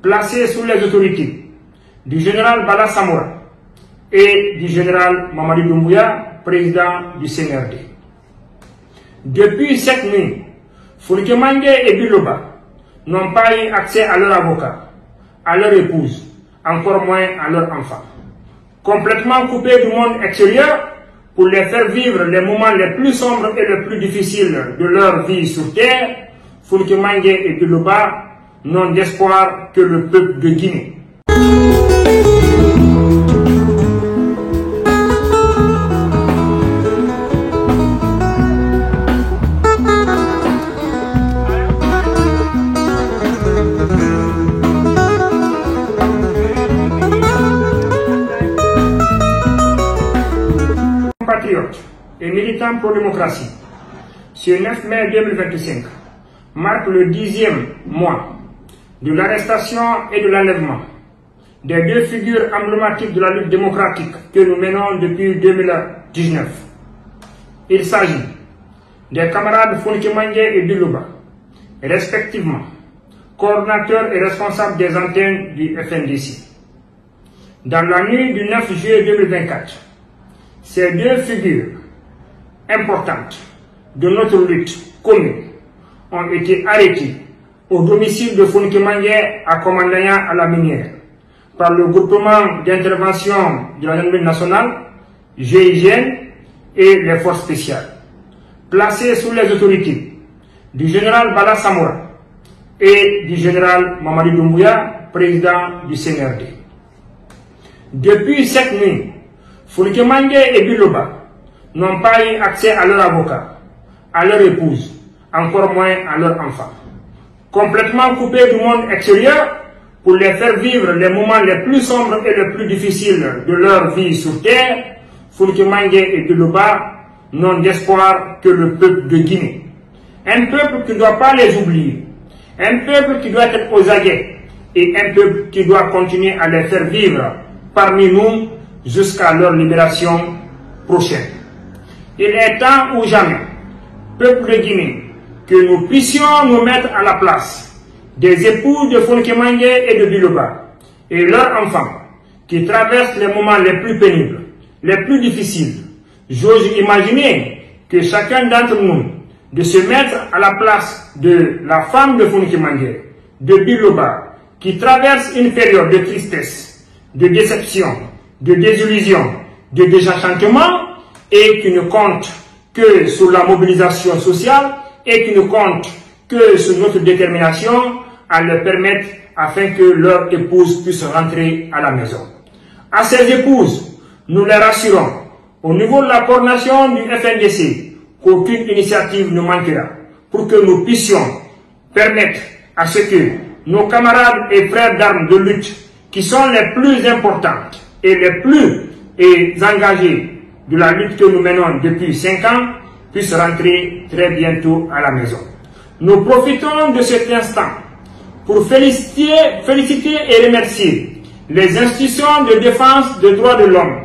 placé sous les autorités du général Bala Samoura et du général Mamadi Doumbouya, président du CNRD. Depuis cette nuit, Foulke-Mange et Biloba n'ont pas eu accès à leur avocat, à leur épouse, encore moins à leur enfant. Complètement coupés du monde extérieur pour les faire vivre les moments les plus sombres et les plus difficiles de leur vie sur terre, Foulke-Mange et Biloba n'ont d'espoir que le peuple de Guinée. Compatriotes et militants pro-démocratie, ce 9 mai 2025 marque le 10e mois de l'arrestation et de l'enlèvement des deux figures emblématiques de la lutte démocratique que nous menons depuis 2019. Il s'agit des camarades Foulke-Mange et Biloba, respectivement coordonnateurs et responsables des antennes du FNDC. Dans la nuit du 9 juillet 2024, ces deux figures importantes de notre lutte commune ont été arrêtées au domicile de Foulke-Mange à Komandanya à la Minière par le groupement d'intervention de la gendarmerie nationale, GIGN et les forces spéciales, placés sous les autorités du général Bala Samoura et du général Mamadi Doumbouya, président du CNRD. Depuis cette nuit, Foulke-Mange et Biloba n'ont pas eu accès à leur avocat, à leur épouse, encore moins à leur enfant. Complètement coupés du monde extérieur pour les faire vivre les moments les plus sombres et les plus difficiles de leur vie sur terre, Foulke-Mange et Biloba n'ont d'espoir que le peuple de Guinée. Un peuple qui ne doit pas les oublier, un peuple qui doit être aux aguets et un peuple qui doit continuer à les faire vivre parmi nous jusqu'à leur libération prochaine. Il est temps ou jamais, peuple de Guinée, que nous puissions nous mettre à la place des époux de Foulke-Mange et de Biloba et leurs enfants qui traversent les moments les plus pénibles, les plus difficiles. J'ose imaginer que chacun d'entre nous de se mettre à la place de la femme de Foulke-Mange, de Biloba, qui traverse une période de tristesse, de déception, de désillusion, de désenchantement et qui ne compte que sur la mobilisation sociale et qui ne compte que sur notre détermination à leur permettre afin que leur épouse puisse rentrer à la maison. À ces épouses, nous les rassurons au niveau de la coordination du FNDC qu'aucune initiative ne manquera pour que nous puissions permettre à ce que nos camarades et frères d'armes de lutte qui sont les plus importantes et les plus engagés de la lutte que nous menons depuis 5 ans puissent rentrer très bientôt à la maison. Nous profitons de cet instant pour féliciter et remercier les institutions de défense des droits de l'homme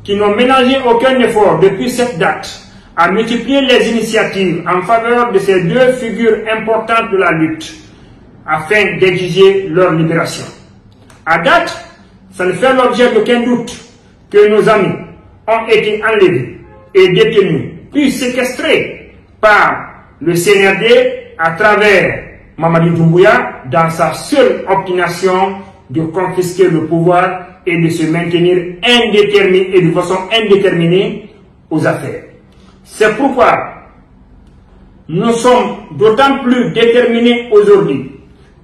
qui n'ont ménagé aucun effort depuis cette date à multiplier les initiatives en faveur de ces deux figures importantes de la lutte afin d'exiger leur libération. À date, ça ne fait l'objet d'aucun doute que nos amis ont été enlevés et détenus, puis séquestrés par le CNRD à travers Mamadi Doumbouya dans sa seule obstination de confisquer le pouvoir et de se maintenir indéterminé et de façon indéterminée aux affaires. C'est pourquoi nous sommes d'autant plus déterminés aujourd'hui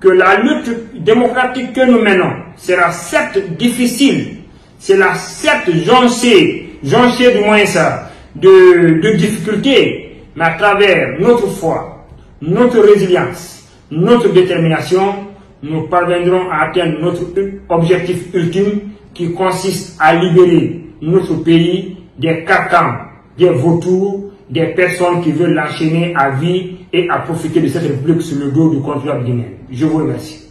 que la lutte démocratique que nous menons sera certes difficile, sera certes jonchée du moins ça, de difficultés, mais à travers notre foi, notre résilience, notre détermination, nous parviendrons à atteindre notre objectif ultime qui consiste à libérer notre pays des carcans, des vautours, des personnes qui veulent l'enchaîner à vie et à profiter de cette république sur le dos du contribuable guinéen. Je vous remercie.